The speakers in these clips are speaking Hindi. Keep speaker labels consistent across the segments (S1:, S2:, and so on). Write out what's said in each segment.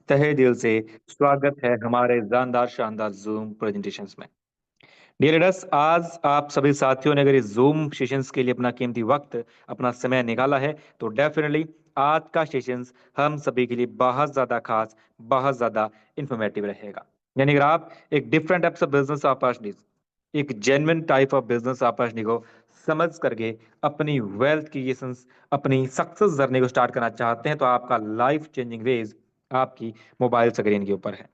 S1: तहे दिल से स्वागत है हमारे जानदार शानदार जूम प्रेजेंटेशंस में। डियर लीडर्स, आज आप सभी साथियों ने अगर इस जूम सेशंस के लिए अपना कीमती वक्त, अपना समय निकाला है तो डेफिनेटली आज का सेशंस हम सभी के लिए बहुत ज्यादा खास, बहुत ज्यादा इंफॉर्मेटिव रहेगा। यानी अगर आप एक different types of business opportunities, एक genuine type of business opportunity को समझ करके अपनी वेल्थ क्रिएशंस, अपनी सक्सेस जर्नी को स्टार्ट करना चाहते हैं तो आपका लाइफ चेंजिंग वेज आपकी मोबाइल स्क्रीन के ऊपर है।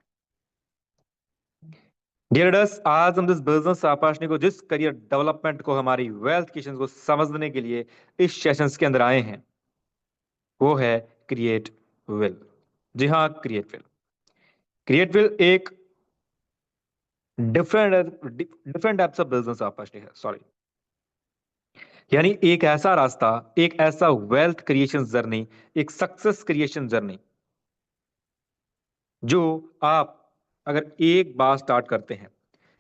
S1: डियर लीडर्स, आज हम जिस बिजनेस अपॉर्चुनिटी को, जिस करियर डेवलपमेंट को, हमारी वेल्थ क्रिएशन को समझने के लिए इस सेशंस के अंदर आए हैं, वो है क्रिएट विल। जी हाँ, क्रिएट विल। क्रिएट विल एक different different types of business opportunity है, सॉरी, यानी एक ऐसा रास्ता, एक ऐसा वेल्थ क्रिएशन जर्नी, एक सक्सेस क्रिएशन जर्नी जो आप अगर एक बार स्टार्ट करते हैं,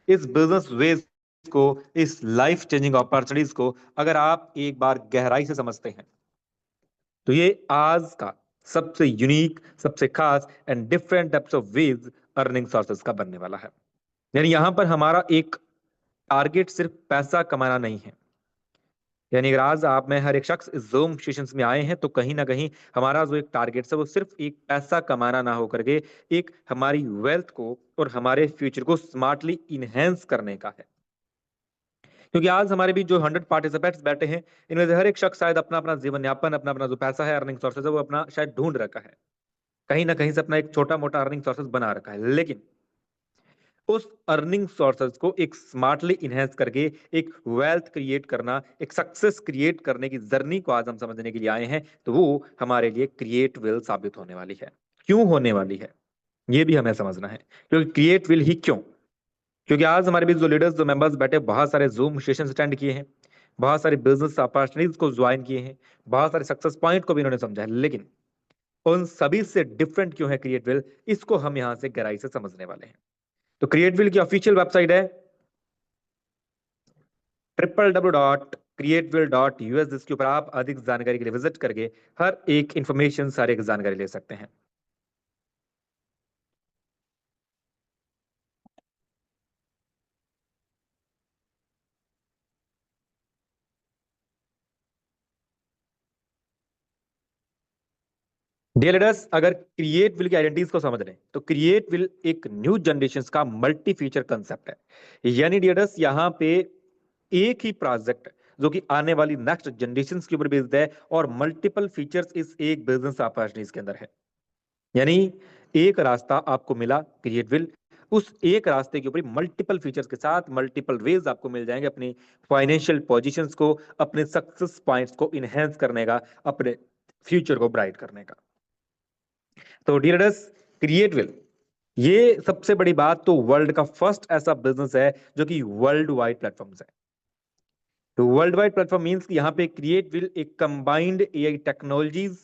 S1: इस बिजनेस वेज को, इस लाइफ चेंजिंग अपॉर्चुनिटीज को अगर आप एक बार गहराई से समझते हैं तो ये आज का सबसे यूनिक, सबसे खास and different types of ways earning sources का बनने वाला है। यानी यहां पर हमारा एक टारगेट सिर्फ पैसा कमाना नहीं है। यानी अगर आज आप में हर एक शख्स इस जूम सेशंस में आए हैं तो कहीं ना कहीं हमारा जो एक टारगेट है वो सिर्फ एक पैसा कमाना ना होकर के एक हमारी वेल्थ को और हमारे फ्यूचर को स्मार्टली इनहेंस करने का है। क्योंकि आज हमारे बीच जो 100 पार्टिसिपेंट्स बैठे हैं, इनमें से हर एक शख्स शायद अपना अपना जीवन यापन, अपना अपना जो पैसा है, अर्निंग सोर्सेज है, वो अपना शायद ढूंढ रखा है, कहीं ना कहीं से अपना एक छोटा मोटा अर्निंग सोर्सेज बना रखा है। लेकिन उस अर्निंग सोर्सेज को एक स्मार्टली इनहेंस करके एक वेल्थ क्रिएट करना, एक सक्सेस क्रिएट करने की जर्नी को आज हम समझने के लिए आए हैं, तो वो हमारे लिए क्रिएट विल साबित होने वाली है। क्यों होने वाली है ये भी हमें समझना है। क्योंकि क्रिएट विल ही क्यों? क्योंकि आज हमारे बीच जो लीडर्स, जो मेंबर्स बैठे, बहुत सारे जूम सेशन अटेंड किए हैं, बहुत सारे बिजनेस अपॉर्चुनिटीज को ज्वाइन किए हैं, बहुत सारे सक्सेस पॉइंट को भी इन्होंने समझा है, लेकिन उन सभी से डिफरेंट क्यों है क्रिएट विल, इसको हम यहां से गहराई से समझने वाले हैं। तो क्रिएट विल की ऑफिशियल वेबसाइट है www.createwill.us, जिसके ऊपर आप अधिक जानकारी के लिए विजिट करके हर एक इंफॉर्मेशन, सारी एक जानकारी ले सकते हैं। डियर लीडर्स, अगर क्रिएट विल की आइडेंटिटीज को समझ लें तो क्रिएट विल एक न्यू जनरेशन का मल्टी फीचर कंसेप्ट है। यानी डियर, यहाँ पे एक ही प्रोजेक्ट जो कि आने वाली नेक्स्ट जनरेशन के ऊपर बेस्ड है और मल्टीपल फीचर्स इस एक बिजनेस अपॉर्चुनिटीज के अंदर है। यानी एक रास्ता आपको मिला क्रिएट विल, उस एक रास्ते के ऊपर मल्टीपल फीचर्स के साथ मल्टीपल वेज आपको मिल जाएंगे अपनी फाइनेंशियल पोजीशंस को, अपने सक्सेस पॉइंट्स को इनहेंस करने का, अपने फ्यूचर को ब्राइट करने का। तो डियर्स, क्रिएट विल, ये सबसे बड़ी बात तो वर्ल्ड का फर्स्ट ऐसा बिजनेस है जो कि वर्ल्ड वाइड प्लेटफॉर्म है। तो वर्ल्ड वाइड प्लेटफॉर्म मींस कि यहाँ पे क्रिएट विल एक combined AI technologies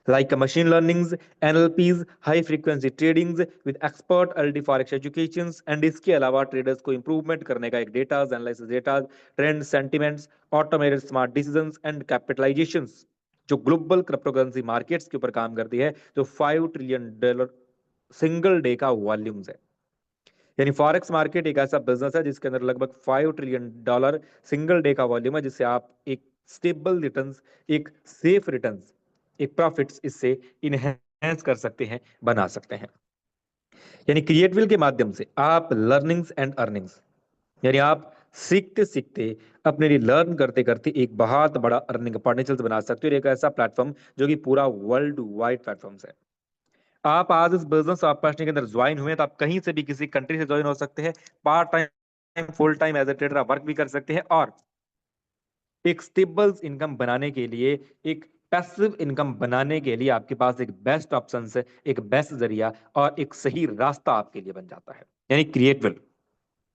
S1: like machine learnings, NLPs, high frequency tradings with expert led forex educations, and इसके अलावा ट्रेडर्स को इंप्रूवमेंट करने का एक datas analysis, datas, trend, sentiments, automated smart decisions and capitalisations, जो ग्लोबल क्रिप्टोकरेंसी मार्केट्स के ऊपर काम करती है, जो $5 ट्रिलियन सिंगल डे का वॉल्यूम्स है। यानी फॉरेक्स मार्केट एक ऐसा बिजनेस है जिसके अंदर लगभग $5 ट्रिलियन सिंगल डे का वॉल्यूम है, जिससे आप एक स्टेबल रिटर्न्स, एक सेफ रिटर्न्स, एक प्रॉफिट्स इससे इनहेंस कर सकते हैं, बना सकते हैं। यानी क्रिएटविल के माध्यम से आप लर्निंग्स एंड अर्निंग्स, यानी आप सीखते सीखते, अपने लिए लर्न करते करते एक बहुत बड़ा अर्निंग पोटेंशियल बना सकते हो। एक ऐसा प्लेटफॉर्म जो कि पूरा वर्ल्ड वाइड प्लेटफॉर्म है। आप आज इस बिजनेस अपॉर्चुनिटी के अंदर ज्वाइन हुए तो आप कहीं से भी, किसी कंट्री से ज्वाइन हो सकते हैं, part time, full time as a trader आप वर्क भी कर सकते हैं, और एक स्टेबल इनकम बनाने के लिए, एक पैसिव इनकम बनाने के लिए आपके पास एक बेस्ट ऑप्शन है, एक बेस्ट जरिया और एक सही रास्ता आपके लिए बन जाता है। यानी क्रिएट विल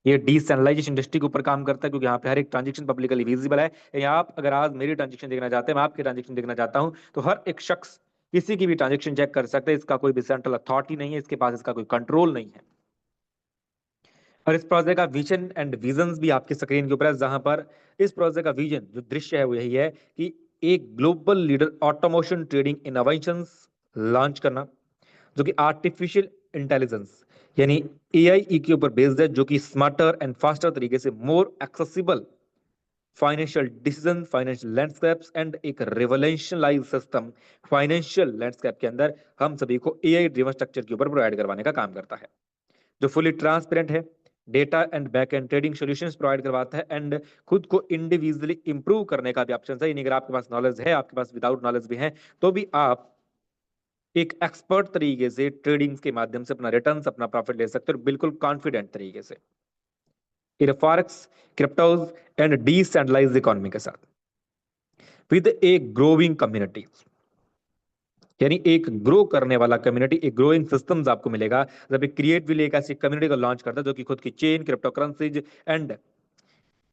S1: ये डिसेंट्रलाइजेशन इंडस्ट्री के ऊपर काम करता है, क्योंकि यहाँ पे हर एक ट्रांजेक्शन पब्लिकली विजिबल है। यहाँ आप अगर आज मेरी ट्रांजेक्शन देखना चाहते हैं, मैं आपके ट्रांजेक्शन देखना चाहता हूँ, तो हर एक शख्स किसी की भी ट्रांजेक्शन चेक कर सकते हैं। इसका कोई भी सेंट्रल अथॉरिटी नहीं है, इसके पास इसका कोई कंट्रोल नहीं है। और इस प्रोजेक्ट का विजन एंड विजन्स भी आपके स्क्रीन के ऊपर है, जहां पर इस प्रोजेक्ट का विजन, जो दृश्य है, वो यही है कि एक global leader automation trading innovations launch करना, जो कि आर्टिफिशियल इंटेलिजेंस यानी एआई के ऊपर बेस्ड है, जो कि स्मार्टर एंड फास्टर तरीके से more accessible financial decision, financial landscapes and एक रिवोल्यूशनलाइज सिस्टम फाइनेंशियल लैंडस्केप के अंदर हम सभी को एआई ड्रिवन स्ट्रक्चर के ऊपर प्रोवाइड करवाने का काम करता है, जो फुली ट्रांसपेरेंट है, data and back and trading solutions provide करवाता है एंड खुद को इंडिविजुअली इंप्रूव करने का भी ऑप्शन है। यानी अगर आपके पास नॉलेज है, आपके पास विदाउट नॉलेज भी है, तो भी आप एक एक्सपर्ट तरीके से ट्रेडिंग के माध्यम से अपना रिटर्न्स, अपना प्रॉफिट ले सकते हो बिल्कुल कॉन्फिडेंट तरीके से इन forex, cryptos and decentralised economy के साथ विद ए ग्रोइंग कम्युनिटी। यानी एक ग्रो करने वाला कम्युनिटी, एक ग्रोइंग सिस्टम्स आपको मिलेगा जब एक क्रिएट विल एक ऐसी कम्युनिटी को लॉन्च करता है जो कि खुद की चेन, क्रिप्टो करेंसीज एंड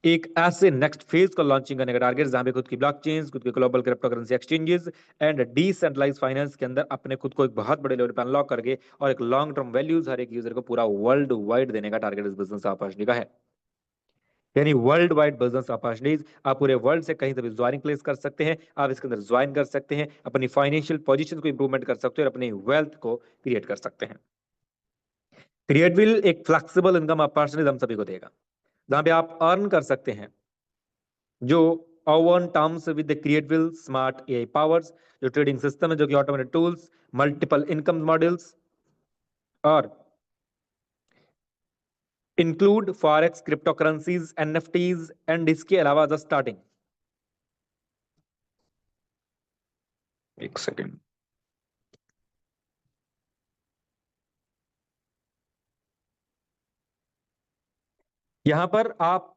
S1: एक ऐसे नेक्स्ट फेज को लॉन्चिंग करने का टारगेट जहां पे खुद की ब्लॉकचेन्स, खुद के global crypto currency exchanges and decentralised finance के अंदर अपने खुद को एक बहुत बड़े लेवल पर अनलॉक करके और एक लॉन्ग टर्म वैल्यूज हर एक यूजर को पूरा वर्ल्ड वाइड देने का टारगेट इस बिजनेस अपॉर्चुनिटी का है। यानी वर्ल्ड वाइड बिजनेस अपॉर्चुनिटीज, आप पूरे वर्ल्ड से कहीं से भी ज्वाइनिंग प्लेस कर सकते हैं, आप इसके अंदर ज्वाइन कर सकते हैं, अपनी फाइनेंशियल पोजीशन को इंप्रूवमेंट कर सकते हैं और अपनी वेल्थ को क्रिएट कर सकते हैं। क्रिएट विल एक फ्लेक्सिबल इनकम अपॉर्चुनिटी हम सभी को देगा, जहां पे आप अर्न कर सकते हैं जो on terms with the create will smart AI powers, जो ट्रेडिंग सिस्टम है, जो कि automated tools, multiple income models और include forex, crypto currencies, NFTs and इसके अलावा द स्टार्टिंग, एक सेकेंड, यहां पर आप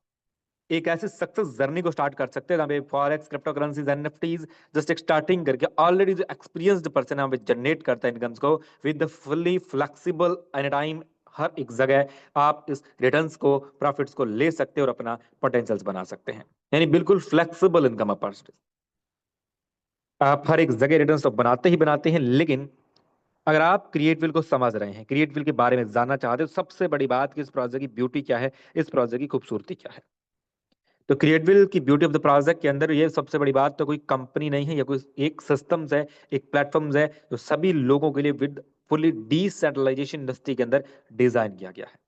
S1: एक ऐसी सक्सेस जर्नी को स्टार्ट कर सकते हैं जहां पे forex, crypto currencies, NFTs just एक स्टार्टिंग करके ऑलरेडी जो एक्सपीरियंस्ड पर्सन है वहां पे जनरेट करता है इनकम्स को with fully flexible any time, हर एक जगह आप इस रिटर्न्स को, प्रॉफिट्स को ले सकते हैं और अपना पोटेंशियल्स बना सकते हैं। यानी बिल्कुल फ्लेक्सिबल इनकम अपॉर्चुनिटी, आप हर एक जगह रिटर्न्स तो बनाते ही बनाते हैं, लेकिन अगर आप क्रिएटविल को समझ रहे हैं, क्रिएटविल के बारे में जानना चाहते हो, सबसे बड़ी बात कि इस प्रोजेक्ट की ब्यूटी क्या है, इस प्रोजेक्ट की खूबसूरती क्या है। तो क्रिएटविल की ब्यूटी ऑफ द प्रोजेक्ट के अंदर ये सबसे बड़ी बात, तो कोई कंपनी नहीं है या कोई एक सिस्टम्स है, एक प्लेटफॉर्म्स है जो सभी लोगों के लिए विद फुली डिसेंट्रलाइजेशन इंडस्ट्री के अंदर डिजाइन किया गया है।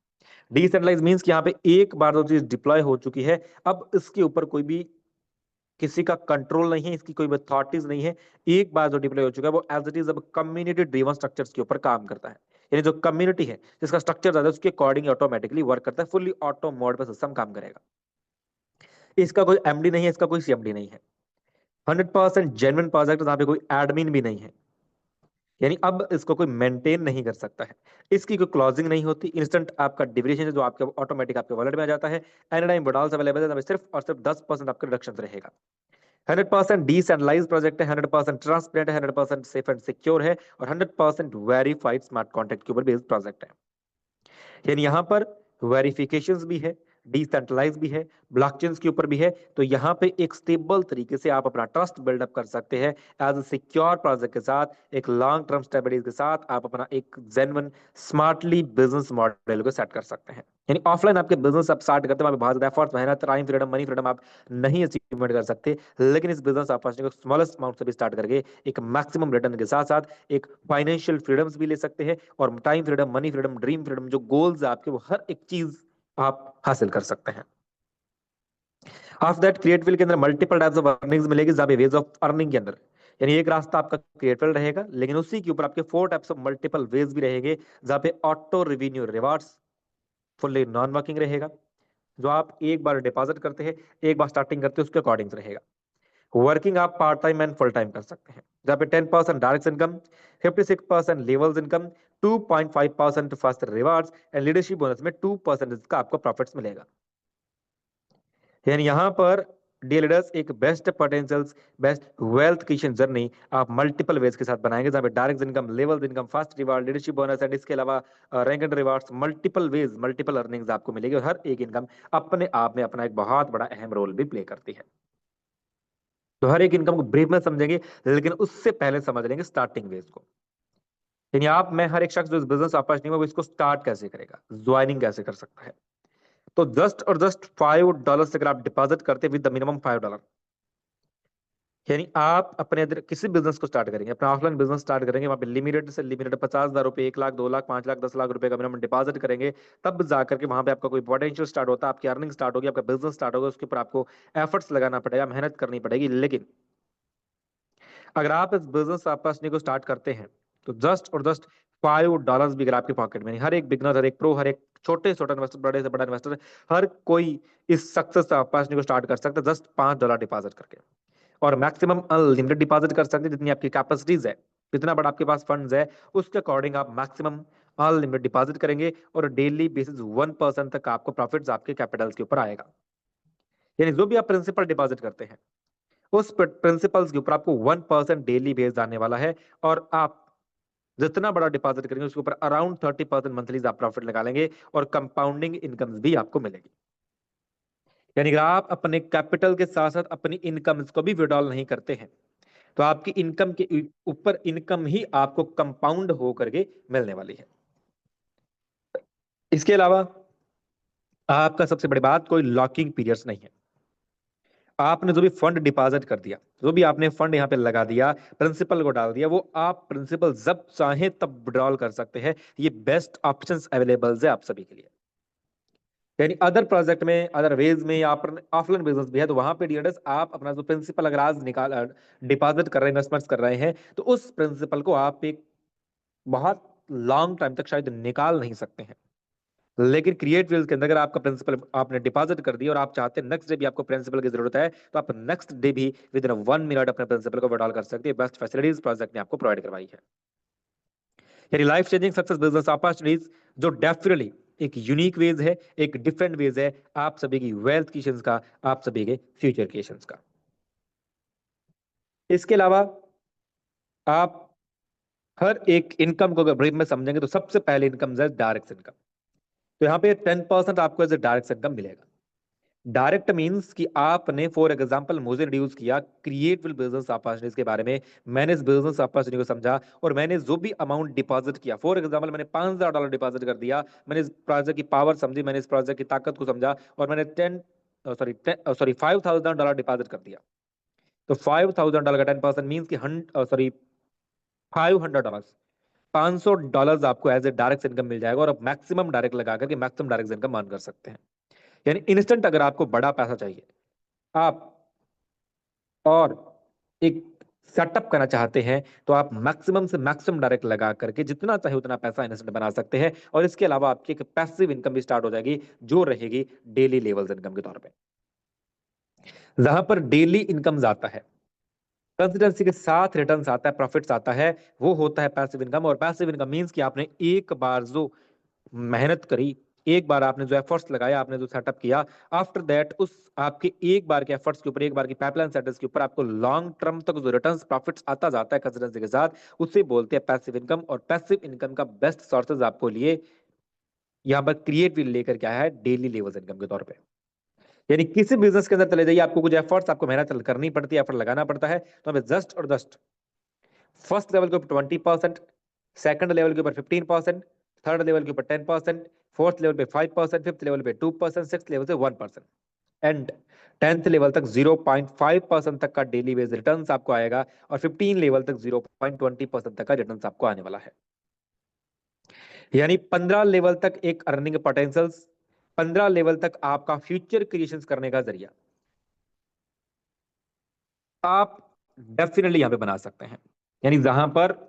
S1: डिसेंट्रलाइज मींस कि यहाँ पे एक बार जो चीज डिप्लॉय हो चुकी है, अब इसके ऊपर कोई भी किसी का कंट्रोल नहीं है, इसकी कोई अथॉरिटीज नहीं है। एक बार जो डिप्लॉय हो चुका है वो एज इट इज अब कम्युनिटी ड्रिवन स्ट्रक्चर्स के ऊपर काम करता है। यानी जो कम्युनिटी है जिसका स्ट्रक्चर ज्यादा है उसके अकॉर्डिंग ऑटोमेटिकली वर्क करता है, फुल्ली ऑटो मोड पे सिस्टम काम करेगा। इसका कोई एमडी नहीं है, इसका कोई सीएमडी नहीं है, 100% जेन्युइन प्रोजेक्ट जहां पे कोई एडमिन भी नहीं है। यानी अब इसको कोई मेंटेन नहीं कर सकता है, इसकी कोई क्लॉजिंग नहीं होती, इंस्टेंट आपका डिविडेशन है जो आपके ऑटोमेटिक आपके वॉलेट में आ जाता है, एनी टाइम विड्रॉल्स अवेलेबल है, सिर्फ और सिर्फ 10% आपका रिडक्शन रहेगा। 100% डिसेंट्रलाइज प्रोजेक्ट है, 100% ट्रांसपेरेंट है, 100% सेफ एंड सिक्योर है और 100% वेरीफाइड स्मार्ट कॉन्ट्रैक्ट के ऊपर बेस्ड प्रोजेक्ट है। यानी यहाँ पर वेरिफिकेशंस भी है, डिसेंट्रलाइज भी है, ब्लॉकचेन्स के ऊपर भी है, तो यहाँ पे एक स्टेबल तरीके से आप अपना ट्रस्ट बिल्डअप कर सकते हैं एज ए सिक्योर प्रोजेक्ट के साथ, एक लॉन्ग टर्म स्टेबिलिटी के साथ आप अपना एक जेन्युइन स्मार्टली बिजनेस मॉडल को सेट कर सकते हैं। यानी ऑफलाइन आपके बिजनेस आप स्टार्ट करते हैं, बहुत ज्यादा एफर्ट्स, मेहनत, टाइम फ्रीडम, मनी फ्रीडम आप नहीं अचीवमेंट कर सकते, लेकिन इस बिजनेस अपॉर्चुनिटी को स्मॉलेस्ट अमाउंट से भी स्टार्ट करके एक मैक्सिमम रिटर्न के साथ साथ एक फाइनेंशियल फ्रीडम्स भी ले सकते हैं और time freedom, money freedom, dream freedom, जो गोल्स है आपके वो हर एक चीज आप हासिल कर सकते हैं। आफ्टर दैट क्रिएटविल के अंदर मल्टीपल टाइप्स ऑफ अर्निंग्स मिलेगी, जहां पे वेज ऑफ अर्निंग के अंदर यानी एक रास्ता आपका क्रिएटविल रहेगा, लेकिन उसी के ऊपर आपके 4 टाइप्स ऑफ मल्टीपल वेज भी रहेंगे, जहां पे auto revenue rewards fully non working रहेगा, जो आप एक बार डिपॉजिट करते हैं, एक बार स्टार्टिंग करते हैं उसके अकॉर्डिंग रहेगा। वर्किंग आप part time and full time कर सकते हैं, जहां पे 10% direct income, 56% levels income, 2.5% first rewards and leadership bonus में 2% इसका आपको प्रॉफिट्स मिलेगा। यानी यहाँ पर डियर लीडर्स एक best potentials, best wealth creation journey आप मल्टीपल वेज के साथ बनाएंगे, जहाँ पे direct income, levels income, fast reward, leadership bonus and इसके अलावा rank and rewards, multiple ways, multiple earnings आपको मिलेगी और हर एक इनकम अपने आप में अपना एक बहुत बड़ा अहम रोल भी प्ले करती है। तो हर एक इनकम को ब्रीफ में समझेंगे, लेकिन उससे पहले समझ लेंगे स्टार्टिंग वेज को। यानी आप मैं हर एक शख्स जो इस बिजनेस अपॉर्चुनिटी में वो इसको स्टार्ट कैसे करेगा, ज्वाइनिंग कैसे कर सकता है। तो जस्ट और जस्ट $5 से अगर आप डिपॉजिट करते विद द मिनिमम $5, यानी आप अपने अंदर किसी बिजनेस को स्टार्ट करेंगे, अपना ऑफलाइन बिजनेस स्टार्ट करेंगे, वहां पे लिमिटेड से लिमिटेड 50,000 रुपए, 1 लाख, 2 लाख, 5 लाख, 10 लाख रुपए का मिनिमम डिपॉजिट करेंगे, तब जाकर के वहां पे आपका कोई पोटेंशियल स्टार्ट होता है, आपकी अर्निंग स्टार्ट होगी, आपका बिजनेस स्टार्ट होगा, उसके ऊपर आपको एफर्ट्स लगाना पड़ेगा, मेहनत करनी पड़ेगी। लेकिन अगर आप इस बिजनेस अपनी को स्टार्ट करते हैं तो जस्ट और जस्ट $5 भी अगर आपके पॉकेट में नहीं, हर एक बिगनर, हर एक प्रो, हर एक छोटे छोटा इन्वेस्टर, बड़े से बड़ा इन्वेस्टर, हर कोई इस सक्सेस अपनी को स्टार्ट कर सकता है जस्ट $5 डिपॉजिट करके। और मैक्सिमम अनलिमिटेड डिपॉजिट कर सकते हैं, जितनी आपकी कैपेसिटीज है, जितना बड़ा आपके पास फंड्स है, उसके अकॉर्डिंग आप मैक्सिमम अनलिमिटेड डिपॉजिट करेंगे और डेली बेसिस 1% तक आपको प्रॉफिट्स आपके कैपिटल के ऊपर आएगा। यानी जो भी आप प्रिंसिपल डिपॉजिट करते हैं उस प्रिंसिपल्स के ऊपर आपको 1% डेली बेस आने वाला है। और आप जितना बड़ा डिपॉजिट करेंगे उसके ऊपर अराउंड 30% मंथली आप प्रॉफिट निकालेंगे और कंपाउंडिंग इनकम भी आपको मिलेगी। यानी अगर आप अपने कैपिटल के साथ साथ अपनी इनकम को भी विड्रॉल नहीं करते हैं तो आपकी इनकम के ऊपर इनकम ही आपको कंपाउंड होकर के मिलने वाली है। इसके अलावा आपका सबसे बड़ी बात, कोई लॉकिंग पीरियड्स नहीं है। आपने जो भी फंड डिपॉजिट कर दिया, जो भी आपने फंड यहाँ पे लगा दिया, प्रिंसिपल को डाल दिया, वो आप प्रिंसिपल जब चाहे तब विड्रॉल कर सकते हैं। ये बेस्ट ऑप्शंस अवेलेबल है आप सभी के लिए। यानी अदर प्रोजेक्ट में, अदर वेज में, या ऑफलाइन बिजनेस भी है तो वहां पे डीएनएस आप अपना जो प्रिंसिपल अगर आज निकाल डिपॉजिट कर रहे हैं, इन्वेस्टमेंट्स कर रहे हैं, तो उस प्रिंसिपल को आप एक बहुत लॉन्ग टाइम तक शायद निकाल नहीं सकते हैं। लेकिन क्रिएट वेल्थ के अंदर अगर आपका प्रिंसिपल आपने डिपॉजिट कर दिया और आप चाहते हैं नेक्स्ट डे भी आपको प्रिंसिपल की जरूरत है, तो आप नेक्स्ट डे भी विद इन 1 मिनट अपने प्रिंसिपल को विड्रॉल कर सकते हैं। बेस्ट फैसिलिटीज प्रोजेक्ट ने आपको प्रोवाइड करवाई है। यानी life changing success business opportunities जो डेफिनेटली एक यूनिक वेज है, एक डिफरेंट वेज है आप सभी की वेल्थ क्रिएशन का, आप सभी के फ्यूचर क्रिएशन का। इसके अलावा आप हर एक इनकम को अगर ब्रीफ में समझेंगे तो सबसे पहले इनकम है डायरेक्ट इनकम। तो यहाँ पे 10% आपको एज ए डायरेक्ट इनकम मिलेगा। डायरेक्ट मींस कि आपने फॉर एग्जांपल मुझे इंट्रोड्यूस किया क्रिएट बिजनेस अपॉर्चुनिटीज के बारे में, मैंने इस बिजनेस अपॉर्चुनिटी को समझा और मैंने जो भी अमाउंट डिपॉजिट किया, फॉर एग्जांपल मैंने $5,000 डिपॉजिट कर दिया, मैंने इस प्रोजेक्ट की पावर समझी, मैंने इस प्रोजेक्ट की ताकत को समझा और मैंने $5,000 डिपॉजिट कर दिया। तो $5,000 का 10% मीन्स की $500, $500 आपको एज ए डायरेक्ट इनकम मिल जाएगा और आप मैक्सिमम डायरेक्ट लगा करके मैक्सिमम डायरेक्ट इनकम अर्न कर सकते हैं। यानी इंस्टेंट अगर आपको बड़ा पैसा चाहिए आप और एक सेटअप करना चाहते हैं तो आप मैक्सिमम से मैक्सिमम डायरेक्ट लगा करके जितना चाहे उतना पैसा इंस्टेंट बना सकते हैं। और इसके अलावा आपकी एक पैसिव इनकम भी स्टार्ट हो जाएगी जो रहेगी डेली लेवल्स इनकम के तौर पे। जहां पर डेली इनकम आता है, कंसिस्टेंसी के साथ रिटर्न्स आता है, प्रॉफिट्स आता है, वो होता है पैसिव इनकम। और पैसिव इनकम मींस कि आपने एक बार जो मेहनत करी, एक बार आपने जो एफर्ट्स लगाया, आपने जो सेटअप किया, आफ्टर दैट उस आपके एक बार के एफर्ट्स के ऊपर, एक बार की पाइपलाइन सेटअप्स के ऊपर आपको लॉन्ग टर्म तक जो रिटर्न्स प्रॉफिट्स आता जाता है कंसिस्टेंसी के साथ, उसे बोलते हैं पैसिव इनकम। और पैसिव इनकम का बेस्ट सोर्सेज आपको लिए यहाँ पर क्रिएट विल लेकर क्या है, डेली लेवल्स इनकम के तौर पे। यानी किसी बिजनेस के अंदर चले जाइए, आपको कुछ एफर्ट्स, आपको मेहनत करनी पड़ती है, एफर्ट लगाना पड़ता है, तो हमें जस्ट और जस्ट फर्स्ट लेवल के ऊपर 20%, सेकंड लेवल के ऊपर 15%, थर्ड लेवल के ऊपर 10%, फोर्थ लेवल पे 5%, फिफ्थ लेवल पे 2%, सिक्स लेवल से 1% एंड 10th लेवल तक 0.5% तक का डेली बेस रिटर्न आपको आएगा और 15 लेवल तक 0.20% तक का रिटर्न आपको आने वाला है। यानी 15 लेवल तक एक अर्निंग पोटेंशियल, 15 लेवल तक आपका फ्यूचर क्रिएशन करने का जरिया आप डेफिनेटली यहां पे बना सकते हैं। यानी जहां पर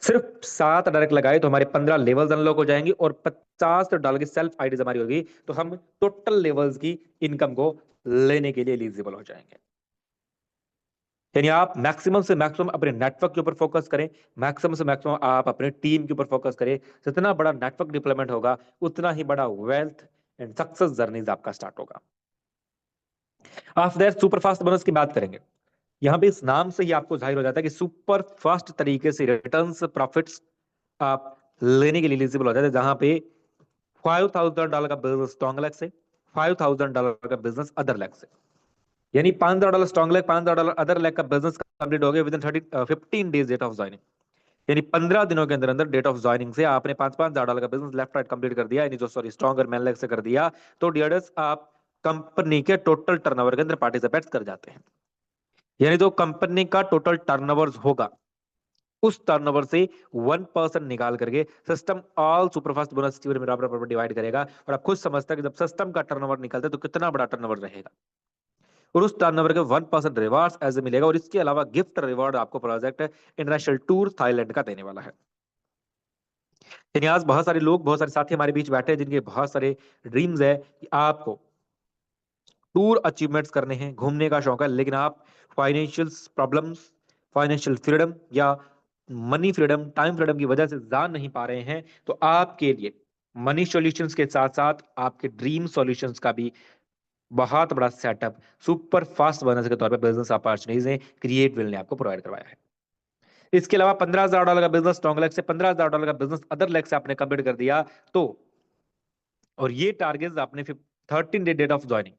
S1: सिर्फ 7 डायरेक्ट लगाए तो हमारे 15 लेवल्स अनलॉक हो जाएंगे और $50 की सेल्फ आईडीज हमारी होगी तो हम टोटल लेवल्स की इनकम को लेने के लिए एलिजिबल हो जाएंगे। यानी आप मैक्सिमम से मैक्सिमम अपने नेटवर्क के ऊपर फोकस करें, मैक्सिमम से मैक्सिमम आप अपने टीम के ऊपर फोकस करें। जितना बड़ा नेटवर्क डिप्लॉयमेंट होगा उतना ही बड़ा वेल्थ एंड सक्सेस जर्नीज आपका स्टार्ट होगा। After that super fast bonus की बात करेंगे। यहाँ पे इस नाम से ही आपको जाहिर हो जाता है कि सुपर फास्ट तरीके से रिटर्न्स प्रॉफिट्स आप लेने के लिए एलिजिबल हो जाते हैं। जहां पे $5,000 का बिजनेस स्ट्रॉन्ग लेग से, $5,000 का बिजनेस अदर लेग से, यानी $5,000 स्ट्रॉन्ग लेग, $5,000 अदर लेग का बिजनेस कंप्लीट हो गया within 15 days date of joining. यानी 15 दिनों के अंदर अंदर डेट ऑफ ज्वाइनिंग से आपने $5,000 का बिजनेस लेफ्ट राइट कंप्लीट कर दिया, यानी जो सॉरी स्ट्रॉन्गर मैन लेग से कर दिया, तो डियर्स आप कंपनी के टोटल टर्नओवर के अंदर पार्टिसिपेट कर जाते हैं। यानी जो कंपनी का टोटल टर्नओवर होगा उस टर्नओवर से 1% निकाल करके सिस्टम ऑल सुपरफास्ट बोनस में बराबर बराबर डिवाइड करेगा। और आप खुद समझते हैं कि जब सिस्टम का टर्नओवर निकलता है तो कितना बड़ा टर्नओवर रहेगा, और उस टर्नओवर के 1% रिवार्ड्स ऐसे मिलेगा। और इसके अलावा गिफ्ट रिवार्ड आपको प्रोजेक्ट इंटरनेशनल टूर थाईलैंड का देने वाला है। यानी आज बहुत सारे लोग, बहुत सारे साथी हमारे बीच बैठे हैं जिनके बहुत सारे ड्रीम्स है कि आपको टूर अचीवमेंट्स करने हैं, घूमने का शौक है, लेकिन आप फाइनेंशियल प्रॉब्लम्स, फाइनेंशियल फ्रीडम या मनी फ्रीडम, टाइम फ्रीडम की वजह से जा नहीं पा रहे हैं। तो आपके लिए मनी सॉल्यूशंस के साथ साथ आपके ड्रीम सॉल्यूशंस का भी बहुत बड़ा सेटअप सुपर फास्ट बोनस के तौर पे बिजनेस अपॉर्चुनिटीज ने क्रिएट विल ने आपको प्रोवाइड करवाया है। इसके अलावा $15,000 का बिजनेस स्ट्रॉन्ग लेग से, $15,000 का बिजनेस अदर लेग से आपने कंप्लीट कर दिया तो, और ये टारगेट आपने 13 डे डेट ऑफ ज्वाइनिंग,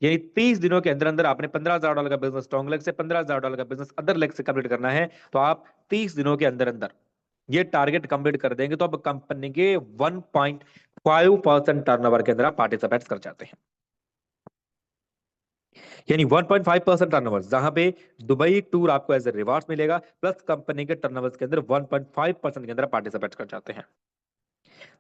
S1: यानी 30 दिनों के अंदर अंदर आपने $15,000 का बिजनेस स्ट्रॉन्ग लेग से, $15,000 का बिजनेस अदर लेग से कंप्लीट करना है। तो आप 30 दिनों के अंदर अंदर ये टारगेट कंप्लीट कर देंगे तो अब कंपनी के 1.5% टर्नओवर के अंदर आप पार्टिसिपेट कर जाते हैं। यानी 1.5% टर्नओवर, जहां पे दुबई टूर आपको एज ए रिवार्ड मिलेगा, प्लस कंपनी के टर्नओवर के अंदर 1.5% के अंदर पार्टिसिपेट कर जाते हैं।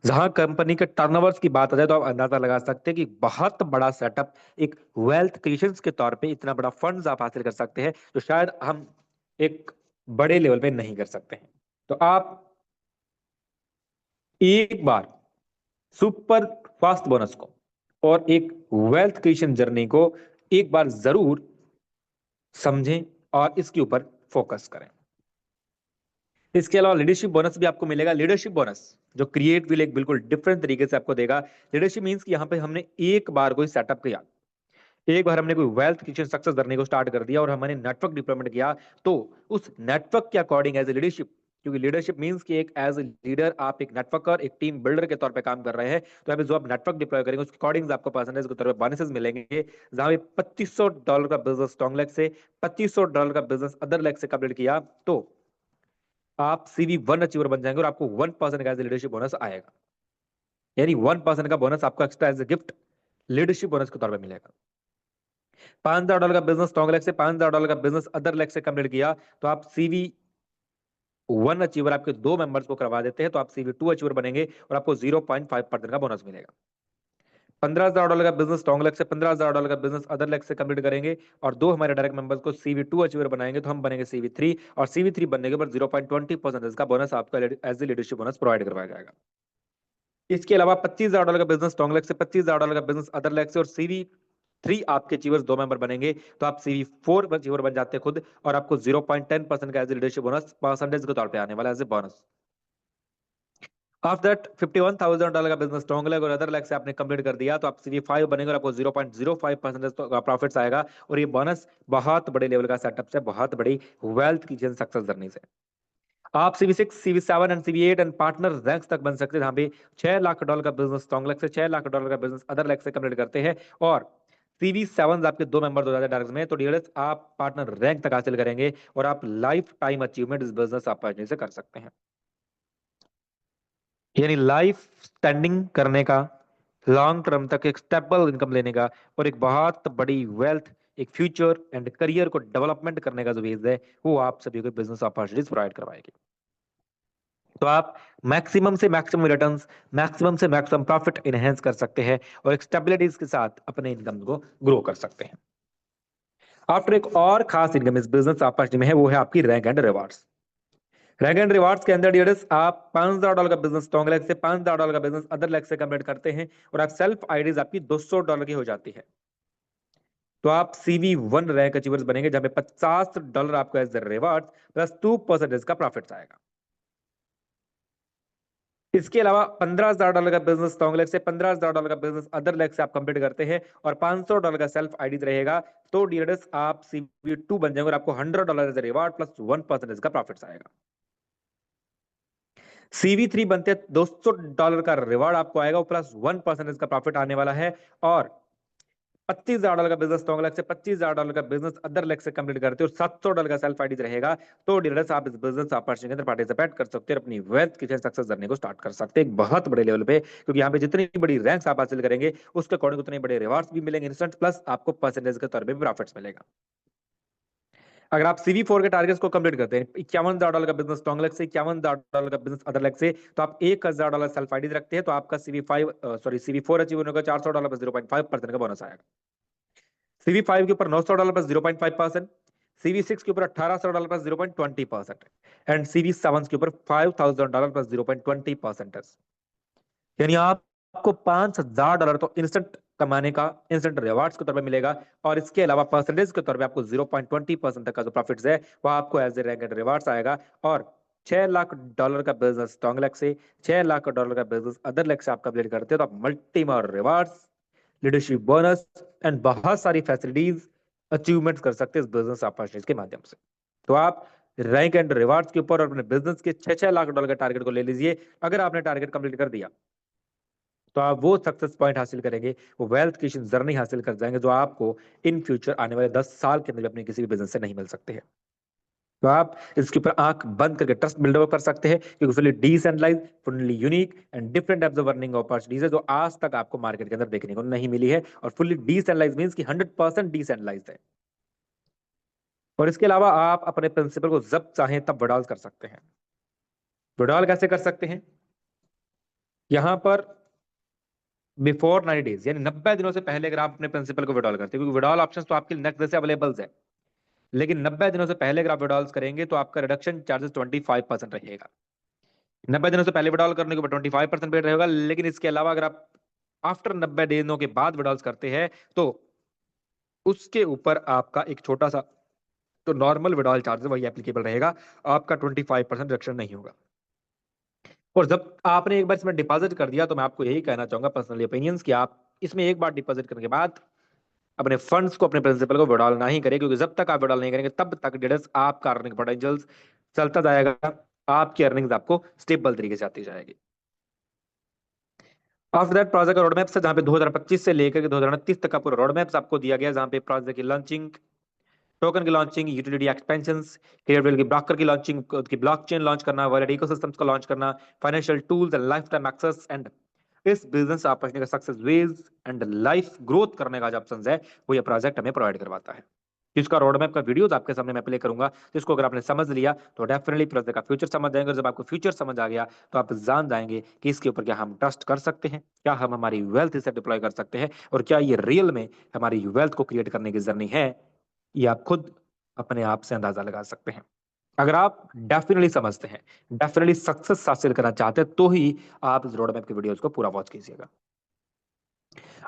S1: जहां कंपनी के टर्नओवर्स की बात आ जाए तो आप अंदाजा लगा सकते हैं कि बहुत बड़ा सेटअप, एक वेल्थ क्रिएशन के तौर पे इतना बड़ा फंड्स आप हासिल कर सकते हैं जो शायद हम एक बड़े लेवल पे नहीं कर सकते हैं। तो आप एक बार सुपर फास्ट बोनस को और एक वेल्थ क्रिएशन जर्नी को एक बार जरूर समझें और इसके ऊपर फोकस करें। इसके अलावा लीडरशिप बोनस भी आपको मिलेगा। लीडरशिप बोनस जो क्रिएट विल एक बिल्कुल डिफरेंट तरीके से आपको देगा। लीडरशिप मींस कि यहाँ पे हमने एक बार कोई सेटअप किया, एक बार हमने कोई वेल्थ क्रिएशन सक्सेस करने को स्टार्ट कर दिया और हमने नेटवर्क डिप्लॉयमेंट किया, तो उस नेटवर्क के अकॉर्डिंग एज ए लीडरशिप, क्योंकि लीडरशिप मींस कि एक एज ए लीडर आप एक नेटवर्कर, एक टीम बिल्डर के तौर पे काम कर रहे हैं, तो यहाँ पे जो आप नेटवर्क डिप्लॉय करेंगे उसके अकॉर्डिंग आपको परसेंटेज के तौर पे बोनसेस मिलेंगे। जहां पे $2,500 का बिजनेस स्ट्रॉन्ग लेग से, $2,500 का बिजनेस अदर लेग से कंप्लीट किया तो आप CV1 अचीवर बन जाएंगे और आपको 1% का एज ए लीडरशिप बोनस आएगा। यानी 1% का बोनस आपको extra as a gift leadership bonus के तौर पे मिलेगा। $5,000 का बिजनेस स्ट्रॉन्ग लेग से, $5,000 का बिजनेस अदर लेग से कंप्लीट किया तो आप CV1 अचीवर आपके 2 मेंबर्स को करवा देते हैं तो आप CV2 अचीवर बनेंगे और आपको 0.5% का बोनस मिलेगा। $15,000 का बिजनेस स्ट्रॉन्ग लेग से, $15,000 का बिजनेस अदर लेग से कंप्लीट करेंगे और 2 हमारे डायरेक्ट मेंबर्स को CV2 अचीवर बनाएंगे तो हम बनेंगे CV3, और CV3 बनने के बाद 0.20% का बोनस आपका as a leadership bonus provide करवाया जाएगा। इसके अलावा $25,000 का बिजनेस स्ट्रॉन्ग लेग से, $25,000 का बिजनेस अदर लेग से और CV3 आपके अचीवर्स 2 मेंबर बनेंगे तो आप CV4 अचीवर बन जाते हैं खुद, और आपको 0.10% का as a leadership bonus percentage के तौर पे आने वाला as a bonus. After that $51,000 का बिजनेस स्ट्रॉन्ग लेग और अदर लेग से आपने कंप्लीट कर दिया तो आप CV5 बनेंगे और आपको 0.05% का प्रॉफिट्स आएगा। और ये बोनस बहुत बड़े लेवल का सेटअप से, बहुत बड़ी वेल्थ की सक्सेस जर्नी से आप CV6, CV7 and CV8 and partner ranks तक बन सकते हैं, जहां पे $6 लाख का बिजनेस स्ट्रॉन्ग लेग से, $6 लाख का बिजनेस अदर लेग से कंप्लीट करते हैं और CV7 आपके 2 मेंबर हो जाते हैं डायरेक्ट में, तो डीएलएस आप पार्टनर रैंक तक हासिल करेंगे और आप लाइफ टाइम अचीवमेंट इस बिजनेस अपॉर्चुनिटी से कर सकते हैं। यानी लाइफ स्टैंडिंग करने का, लॉन्ग टर्म तक एक स्टेबल इनकम लेने का और एक बहुत बड़ी वेल्थ, एक फ्यूचर एंड करियर को डेवलपमेंट करने का जो बेस है वो आप सभी को बिजनेस अपॉर्चुनिटीज प्रोवाइड करवाएगी। तो आप मैक्सिमम से मैक्सिमम रिटर्न्स, मैक्सिमम से मैक्सिमम प्रॉफिट इनहेंस कर सकते हैं और एक स्टेबिलिटीज के साथ अपने इनकम को ग्रो कर सकते हैं। आफ्टर एक और खास इनकम इस बिजनेस अपॉर्चुनिटी में है, वो है आपकी rank and rewards. Rank and rewards के अंदर डियर्स आप $5,000 का बिजनेस स्ट्रॉन्ग लेग से, $5,000 का बिजनेस अदर लेग से कंप्लीट करते हैं और आप सेल्फ आईडीज आपकी $200 की हो जाती है तो आप CV1 रैंक अचीवर्स बनेंगे, जहां पे $50 आपको एज रिवार्ड प्लस 2% का प्रॉफिट आएगा। इसके अलावा $15,000 का बिजनेस स्ट्रॉन्ग लेग से, $15,000 का बिजनेस अदर लेग से आप कंप्लीट करते हैं और $500 का सेल्फ आईडी रहेगा तो डियर्स आप CV2 बन जाएंगे और आपको $100 एज रिवार्ड प्लस 1% का प्रॉफिट आएगा। CV3 बनते $200 का रिवार्ड आपको आएगा प्लस 1% का प्रॉफिट आने वाला है और $25,000 का बिजनेस स्ट्रॉन्ग लेग से, $25,000 का बिजनेस अदर लेग से कंप्लीट करते हो, $700 का सेल्फ आईडी रहेगा तो डीलर्स आप इस बिजनेस अपॉर्चुनिटी के अंदर पार्टिसिपेट कर सकते हैं, अपनी वेल्थ की सक्सेस जर्नी को स्टार्ट कर सकते हैं एक बहुत बड़े लेवल पे, क्योंकि यहाँ पे जितनी बड़ी रैंक्स आप हासिल करेंगे उसके अकॉर्डिंग उतने बड़े रिवार्ड्स भी मिलेंगे इंस्टेंट, प्लस आपको परसेंटेज के तौर पे भी प्रॉफिट्स मिलेगा। अगर आप CV4 के टारगेट्स को कंप्लीट करते हैं, $51,000 का बिजनेस टोंगलेक्स से, $51,000 का बिजनेस अदरलेक्स से, तो आप $1,000 सेल्फ आईडी रखते हैं, तो आपका CV4 अचीव होने का $400 पर 0.5% का बोनस आएगा। CV5 के ऊपर $900 पर 0.5%, CV6 के ऊपर $1,800 पर 0.20% एंड CV7 के ऊपर $5,000 पर 0.20%। यानी आपको $5,000 तो इंस्टेंट कमाने का, इंस्टेंट रिवार्ड्स के तौर पे मिलेगा, और इसके अलावा परसेंटेज के तौर पे आपको 0.20% तक का जो प्रॉफिट्स है वो आपको as a rank and rewards आएगा। और $6 लाख का बिजनेस टोंगलेक से, $6 लाख का बिजनेस अदर लेग से आप कंप्लीट करते हो, तो आप multi more rewards, leadership bonus and बहुत सारी फैसिलिटीज अचीवमेंट कर सकते हैं इस बिजनेस अपॉर्चुनिटीज के माध्यम से। तो आप रैंक एंड रिवार्ड्स के ऊपर और अपने बिजनेस के $6 लाख के टारगेट को ले लीजिए। अगर आपने टारगेट कंप्लीट कर दिया तो आप वो सक्सेस पॉइंट हासिल करेंगे, वो वेल्थ क्रिएशन जर्नी हासिल कर जाएंगे, जो आपको इन फ्यूचर आने वाले 10 साल के अंदर भी अपने किसी भी बिजनेस से नहीं मिल सकते हैं। तो आप इसके ऊपर आंख बंद करके ट्रस्ट बिल्डअप कर सकते हैं, क्योंकि fully decentralise, fully unique and different types of earning opportunities है जो आज तक आपको मार्केट के अंदर देखने को नहीं मिली है। और फुली डिसेंट्रलाइज मींस कि 100% डिसेंट्रलाइज है। और इसके अलावा आप अपने प्रिंसिपल को जब चाहें तब विड्रॉल कर सकते हैं। विड्रॉल कैसे कर सकते हैं? यहां पर बिफोर 90 डेज, यानी 90 दिनों से पहले अगर आप अपने प्रिंसिपल को विड्रॉल करते हैं, क्योंकि विड्रॉल ऑप्शन तो आपके नेक्स्ट डे से अवेलेबल है, लेकिन 90 दिनों से पहले अगर आप विड्रॉल्स करेंगे तो आपका रिडक्शन चार्जेस 25% रहेगा। 90 दिनों से पहले विड्रॉल करने के ऊपर 25% पेड रहेगा, लेकिन इसके अलावा अगर आप आफ्टर 90 दिनों के बाद विड्रॉल्स करते हैं तो उसके ऊपर आपका एक छोटा सा तो नॉर्मल विड्रॉल चार्जेस वही एप्लीकेबल रहेगा, आपका 25% रिडक्शन नहीं होगा। और जब आपने एक बार इसमें डिपॉजिट कर दिया, तो मैं आपको यही कहना चाहूंगा पर्सनली ओपिनियंस, कि आप इसमें एक बार डिपॉजिट करने के बाद अपने फंड्स को, अपने प्रिंसिपल को विड्रॉल नहीं करें, क्योंकि जब तक आप विड्रॉल नहीं करेंगे तब तक डिडस आपका अर्निंग पोटेंशियल चलता जाएगा, आपकी अर्निंग्स आपको स्टेबल तरीके से आती जाएगी। आफ्टर दैट प्रोजेक्ट का रोड मैप से, जहां पे 2025 से लेकर के 2029 तक का पूरा रोड मैप्स आपको दिया गया, जहां पे प्रोजेक्ट की लॉन्चिंग, टोकन की लॉन्चिंग, यूटिलिटी एक्सपेंशंस, क्लियरवेल की ब्रोकर की लॉन्चिंग, की ब्लॉकचेन लॉन्च करना, वॉलेट इकोसिस्टम्स को लॉन्च करना, financial tools and lifetime access and इस बिजनेस अपॉर्चुनिटी का सक्सेस वेज एंड लाइफ ग्रोथ करने का जो ऑप्शन है वो ये प्रोजेक्ट हमें प्रोवाइड करवाता है। जिसका रोड मैप का वीडियोस आपके सामने मैं प्ले करूंगा, जिसको अगर आपने समझ लिया तो डेफिनेटली प्रोजेक्ट का फ्यूचर समझ जाएंगे, और जब आपको फ्यूचर समझ आ गया तो आप जान जाएंगे कि इसके ऊपर क्या हम ट्रस्ट कर सकते हैं, क्या हम हमारी वेल्थ इसे डिप्लॉय कर सकते हैं, और क्या ये रियल में हमारी वेल्थ को क्रिएट करने की जर्नी है। ये आप खुद अपने आप से अंदाजा लगा सकते हैं। अगर आप डेफिनेटली समझते हैं, डेफिनेटली सक्सेस हासिल करना चाहते हैं, तो ही आप इस रोड मैप के वीडियोस को पूरा वॉच कीजिएगा।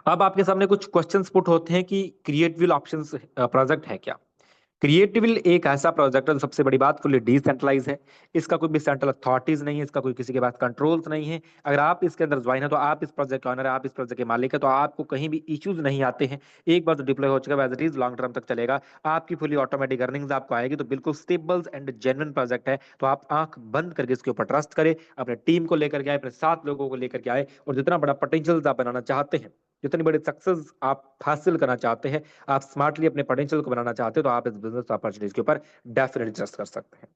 S1: अब आपके सामने कुछ क्वेश्चंस पुट होते हैं कि क्रिएटिव ऑप्शंस प्रोजेक्ट है क्या? क्रिएटिवल एक ऐसा प्रोजेक्ट है, जो सबसे बड़ी बात फुली डिसेंट्रलाइज है। इसका कोई भी सेंट्रल अथॉरिटीज नहीं है, इसका कोई किसी के पास कंट्रोल्स नहीं है। अगर आप इसके अंदर ज्वाइन है तो आप इस प्रोजेक्ट के ऑनर है, आप इस प्रोजेक्ट के मालिक है, तो आपको कहीं भी इश्यूज नहीं आते हैं। एक बार जो डिप्लॉय हो चुका है as it is long term तक चलेगा, आपकी फुली ऑटोमेटिक अर्निंग्स आपको आएगी। तो बिल्कुल स्टेबल एंड जेन्युइन प्रोजेक्ट है, तो आप आंख बंद करके इसके ऊपर ट्रस्ट करें, अपने टीम को लेकर के आए, अपने 7 लोगों को लेकर के आए, और जितना बड़ा पोटेंशियल आप बनाना चाहते हैं, जितनी बड़ी सक्सेस आप हासिल करना चाहते हैं, आप स्मार्टली अपने पोटेंशियल को बनाना चाहते हो, तो आप इस बिजनेस अपॉर्चुनिटीज के ऊपर डेफिनेटली ट्रस्ट कर सकते हैं।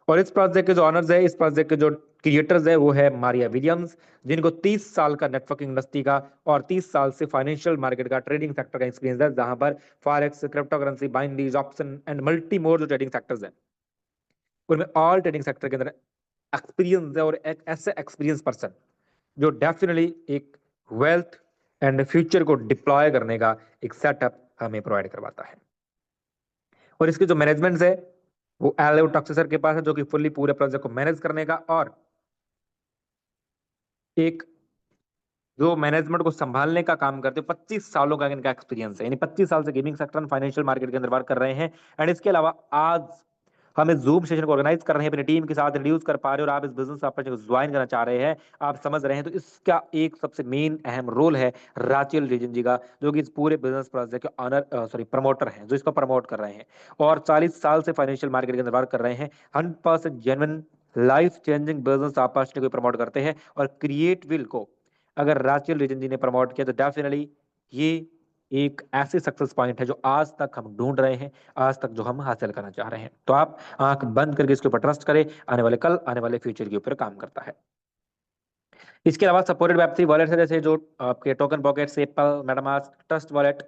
S1: और इस प्रोजेक्ट के जो ऑनर्स है, इस प्रोजेक्ट के जो क्रिएटर्स है, वो है मारिया विलियम्स, जिनको 30 साल का नेटवर्किंग इंडस्ट्री का और 30 साल से फाइनेंशियल मार्केट का, ट्रेडिंग सेक्टर का एक्सपीरियंस है, जहां पर forex, crypto currency, binaries, option and multi more जो ट्रेडिंग सेक्टर्स हैं, उनमें ऑल ट्रेडिंग सेक्टर के अंदर एक्सपीरियंस है। और एक ऐसे एक्सपीरियंस पर्सन जो डेफिनेटली एक वेल्थ एंड फ्यूचर को डिप्लॉय करने का एक सेटअप हमें प्रोवाइड करवाता है। और इसके जो मैनेजमेंट है वो एलो टॉक्सर के पास है, जो कि फुल्ली पूरे प्रोजेक्ट को मैनेज करने का और एक जो मैनेजमेंट को संभालने का काम करते हैं। 25 सालों का इनका एक्सपीरियंस है, यानी 25 साल से gaming sector and financial market के अंदर वर्क कर रहे हैं। एंड इसके अलावा आज हमें जूम सेशन को ऑर्गेनाइज कर रहे हैं, अपनी टीम के साथ रिड्यूस कर पा रहे हो, और आप इस बिजनेस अपॉर्चुनिटी को ज्वाइन करना चाह रहे हैं, आप समझ रहे हैं, तो इसका एक सबसे मेन अहम रोल है राचेल रीजन जी का, जो कि इस पूरे बिजनेस प्रोजेक्ट के ऑनर प्रमोटर हैं, जो इसको प्रमोट कर रहे हैं और 40 साल से फाइनेंशियल मार्केट के अंदर वर्क कर रहे हैं। 100% genuine life changing business opportunity को प्रमोट करते हैं। और क्रिएट विल को अगर राचेल रीजन जी ने प्रमोट किया, तो डेफिनेटली ये एक ऐसी सक्सेस पॉइंट है जो आज तक हम ढूंढ रहे हैं, आज तक जो हम हासिल करना चाह रहे हैं। तो आप आंख बंद करके इसके ऊपर ट्रस्ट करें, आने वाले कल, आने वाले फ्यूचर के ऊपर काम करता है। इसके अलावा सपोर्टेड वेब3 वॉलेट है, जैसे जो आपके token pocket, PayPal, MetaMask, trust wallet,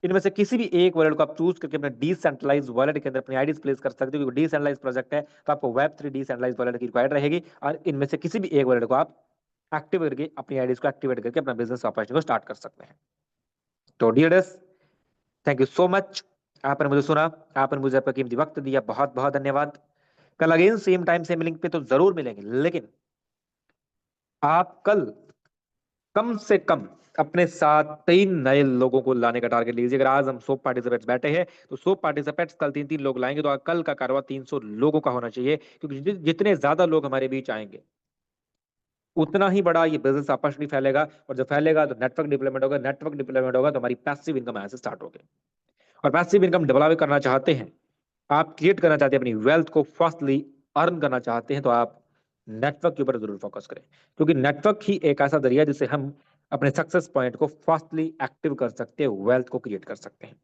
S1: इनमें से किसी भी एक वॉलेट को आप चूज करके अपने डिसेंट्रलाइज वॉलेट के अंदर अपनी आईडीज प्लेस कर सकते हो, क्योंकि डिसेंट्रलाइज प्रोजेक्ट है तो आपको वेब3 डिसेंट्रलाइज वॉलेट की रिक्वायर्ड रहेगी, और इनमें से किसी भी एक वॉलेट को आप एक्टिव करके अपनी आईडीज को एक्टिवेट करके अपना बिजनेस ऑपरेशन को स्टार्ट कर सकते हैं। तो dears, thank you so much, आपने मुझे सुना, आपने मुझे आपका कीमती वक्त दिया, बहुत बहुत धन्यवाद। कल again same time same link पे तो जरूर मिलेंगे, लेकिन आप कल कम से कम अपने साथ 3 नए लोगों को लाने का टारगेट लीजिए। अगर आज हम 100 पार्टिसिपेंट्स बैठे हैं तो 100 पार्टिसिपेंट्स कल 3-3 लोग लाएंगे, तो कल का कारवा 300 लोगों का होना चाहिए, क्योंकि जितने ज्यादा लोग हमारे बीच आएंगे उतना ही बड़ा ये बिजनेस अपॉर्चुनिटी फैलेगा, और जब फैलेगा तो नेटवर्क डिप्लॉयमेंट होगा, नेटवर्क डिप्लॉयमेंट होगा तो हमारी पैसिव इनकम यहाँ से स्टार्ट होगी। और पैसिव इनकम डेवलप करना चाहते हैं, आप क्रिएट करना चाहते हैं, अपनी वेल्थ को फास्टली अर्न करना चाहते हैं, तो आप नेटवर्क के ऊपर जरूर फोकस करें, क्योंकि नेटवर्क ही एक ऐसा जरिया है जिससे हम अपने सक्सेस पॉइंट को फास्टली एक्टिव कर सकते हैं, वेल्थ को क्रिएट कर सकते हैं।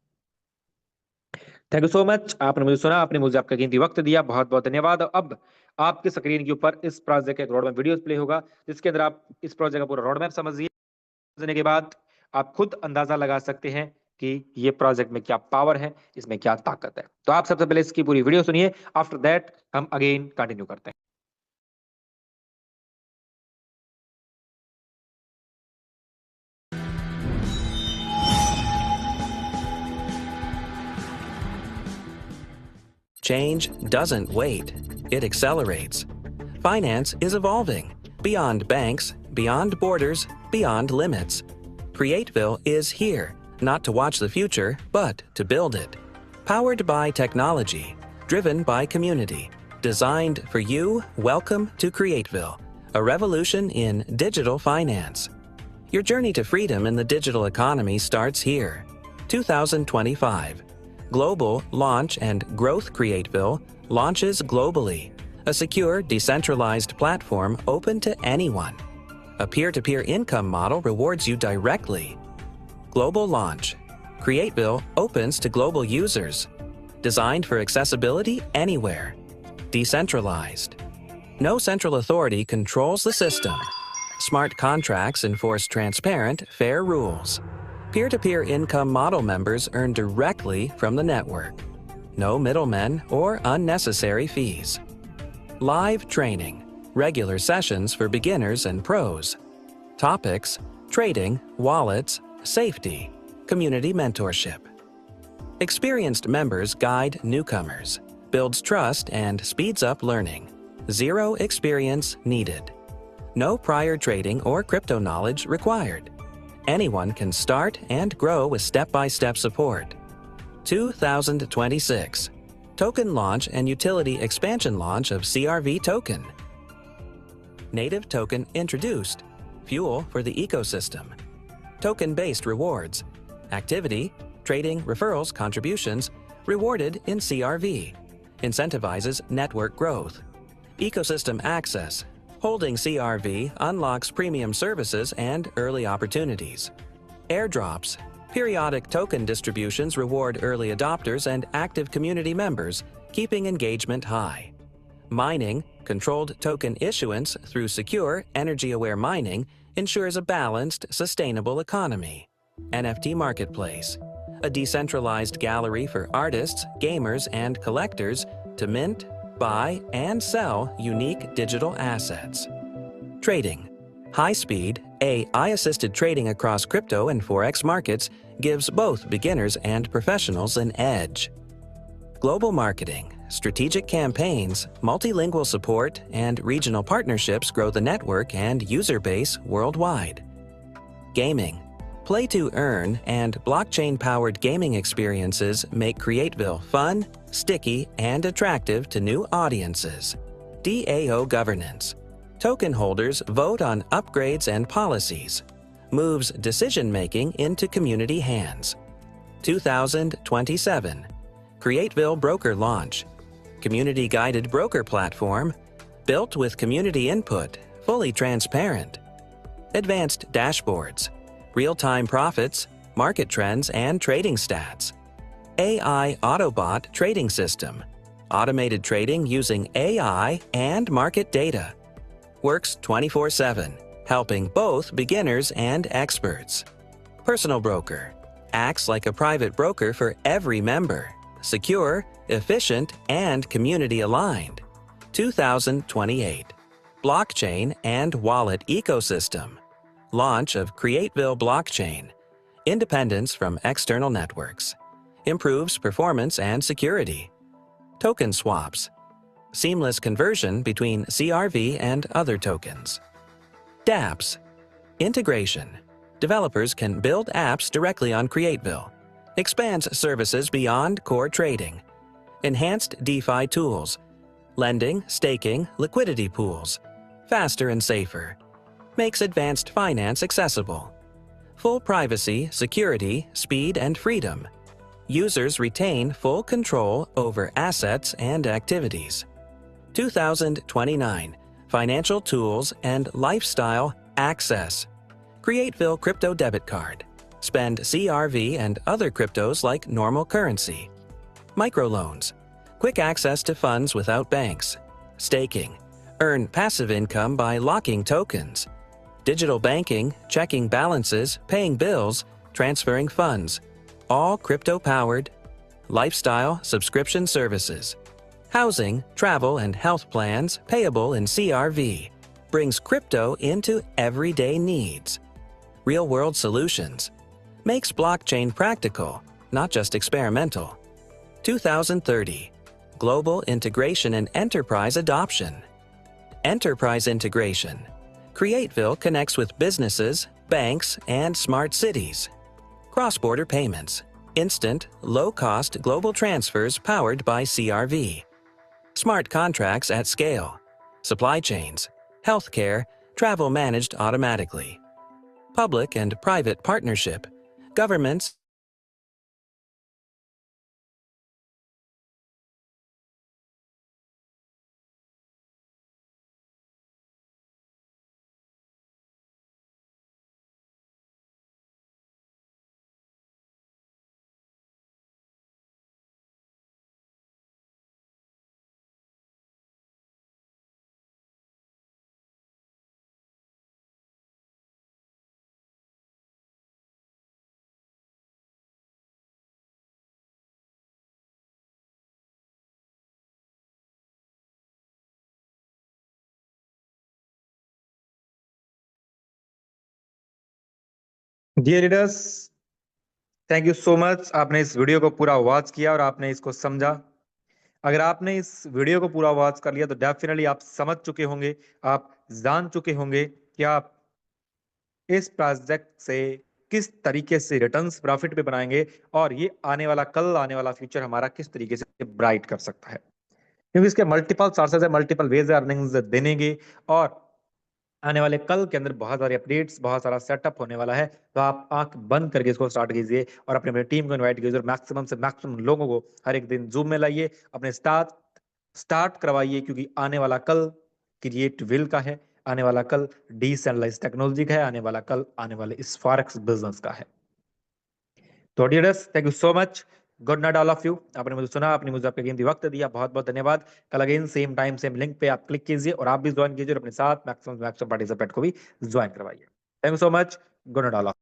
S1: थैंक यू सो मच, आपने मुझे सुना, आपने मुझे आपका कीमती वक्त दिया, बहुत बहुत धन्यवाद। अब आपके स्क्रीन के ऊपर इस प्रोजेक्ट का एक रोड मैप वीडियो प्ले होगा, जिसके अंदर आप इस प्रोजेक्ट का पूरा रोड मैप समझिए। समझने के बाद आप खुद अंदाजा लगा सकते हैं कि ये प्रोजेक्ट में क्या पावर है, इसमें क्या ताकत है। तो आप सबसे पहले इसकी पूरी वीडियो सुनिए, आफ्टर दैट हम अगेन कंटिन्यू करते हैं।
S2: Change doesn't wait, it accelerates. Finance is evolving beyond banks, beyond borders, beyond limits. Createville is here, not to watch the future, but to build it. Powered by technology, driven by community, designed for you, welcome to Createville, a revolution in digital finance. Your journey to freedom in the digital economy starts here. 2025. Global Launch and Growth Createville launches globally, a secure, decentralized platform open to anyone. A peer-to-peer income model rewards you directly. Global Launch. Createville opens to global users. Designed for accessibility anywhere. Decentralized. No central authority controls the system. Smart contracts enforce transparent, fair rules. Peer-to-peer income model members earn directly from the network. No middlemen or unnecessary fees. Live training. Regular sessions for beginners and pros. Topics: trading, wallets, safety, community mentorship. Experienced members guide newcomers, builds trust and speeds up learning. Zero experience needed. No prior trading or crypto knowledge required. Anyone can start and grow with step-by-step support. 2026. Token launch and utility expansion launch of CRV token. Native token introduced. Fuel for the ecosystem. Token-based rewards. Activity, trading, referrals, contributions, rewarded in CRV. Incentivizes network growth. Ecosystem access. Holding CRV unlocks premium services and early opportunities. Airdrops. Periodic token distributions reward early adopters and active community members, keeping engagement high. Mining. Controlled token issuance through secure, energy-aware mining ensures a balanced, sustainable economy. NFT Marketplace. A decentralized gallery for artists, gamers, and collectors to mint, buy, and sell unique digital assets. Trading. High-speed, AI-assisted trading across crypto and forex markets gives both beginners and professionals an edge. Global marketing. Strategic campaigns, multilingual support, and regional partnerships grow the network and user base worldwide. Gaming. Play to earn and blockchain-powered gaming experiences make Createville fun, sticky, and attractive to new audiences. DAO governance. Token holders vote on upgrades and policies. Moves decision-making into community hands. 2027. Createville Broker launch. Community-guided broker platform, built with community input, fully transparent. Advanced dashboards. Real-time profits, market trends, and trading stats. AI Autobot trading system. Automated trading using AI and market data. Works 24/7, helping both beginners and experts. Personal broker. acts like a private broker for every member, secure, efficient, and community aligned. 2028. Blockchain and Wallet Ecosystem. Launch of Createville Blockchain. Independence from external networks. Improves performance and security. Token swaps. Seamless conversion between CRV and other tokens. dApps. Integration. Developers can build apps directly on Createville. Expands services beyond core trading. Enhanced DeFi tools. Lending, staking, liquidity pools. Faster and safer. Makes advanced finance accessible. Full privacy, security, speed, and freedom. Users retain full control over assets and activities. 2029. Financial tools and lifestyle access. Createville Crypto Debit Card. Spend CRV and other cryptos like normal currency. Microloans. Quick access to funds without banks. Staking. Earn passive income by locking tokens. Digital banking, checking balances, paying bills, transferring funds. All crypto-powered. Lifestyle subscription services. Housing, travel, and health plans payable in CRV. Brings crypto into everyday needs. Real-world solutions. Makes blockchain practical, not just experimental. 2030. Global integration and enterprise adoption. Enterprise integration. Createville connects with businesses, banks, and smart cities. Cross-border payments. Instant, low-cost global transfers powered by CRV. Smart contracts at scale. Supply chains. Healthcare. Travel managed automatically. Public and private partnership. Governments.
S1: Dear readers, thank you so much. आपने इस वीडियो को पूरा वॉच किया और आपने इसको समझा। अगर आपने इस वीडियो को पूरा वॉच कर लिया तो डेफिनेटली आप समझ चुके होंगे, आप जान चुके होंगे कि आप इस प्रोजेक्ट से किस तरीके से रिटर्न्स प्रॉफिट पे बनाएंगे और ये आने वाला कल, आने वाला फ्यूचर हमारा किस तरीके से ब्राइट कर सकता है, क्योंकि इसके मल्टीपल सोर्सेज है, मल्टीपल वेज अर्निंग्स देने के, और आने वाले कल के अंदर बहुत सारे अपडेट्स, बहुत सारा सेटअप होने वाला है। तो आप आंख बंद करके इसको स्टार्ट कीजिए और अपनी अपनी टीम को इनवाइट कीजिए और मैक्सिमम से मैक्सिमम लोगों को हर एक दिन जूम में लाइए, अपने स्टार्ट करवाइए, क्योंकि आने वाला कल क्रिएट विल का है, आने वाला कल डिसेंट्रलाइज्ड टेक्नोलॉजी का है, आने वाला कल आने वाले इस फॉरेक्स बिजनेस का है। तो dears, thank you so much. Good night all of you. आपने मुझे सुना, आपने मुझे आपका कीमती वक्त दिया, बहुत बहुत धन्यवाद। कल again same time same link पे आप क्लिक कीजिए और आप भी ज्वाइन कीजिए और अपने साथ मैक्सिमम मैक्सिमम पार्टिसिपेंट को भी ज्वाइन करवाइए। Thank you so much. Good night all.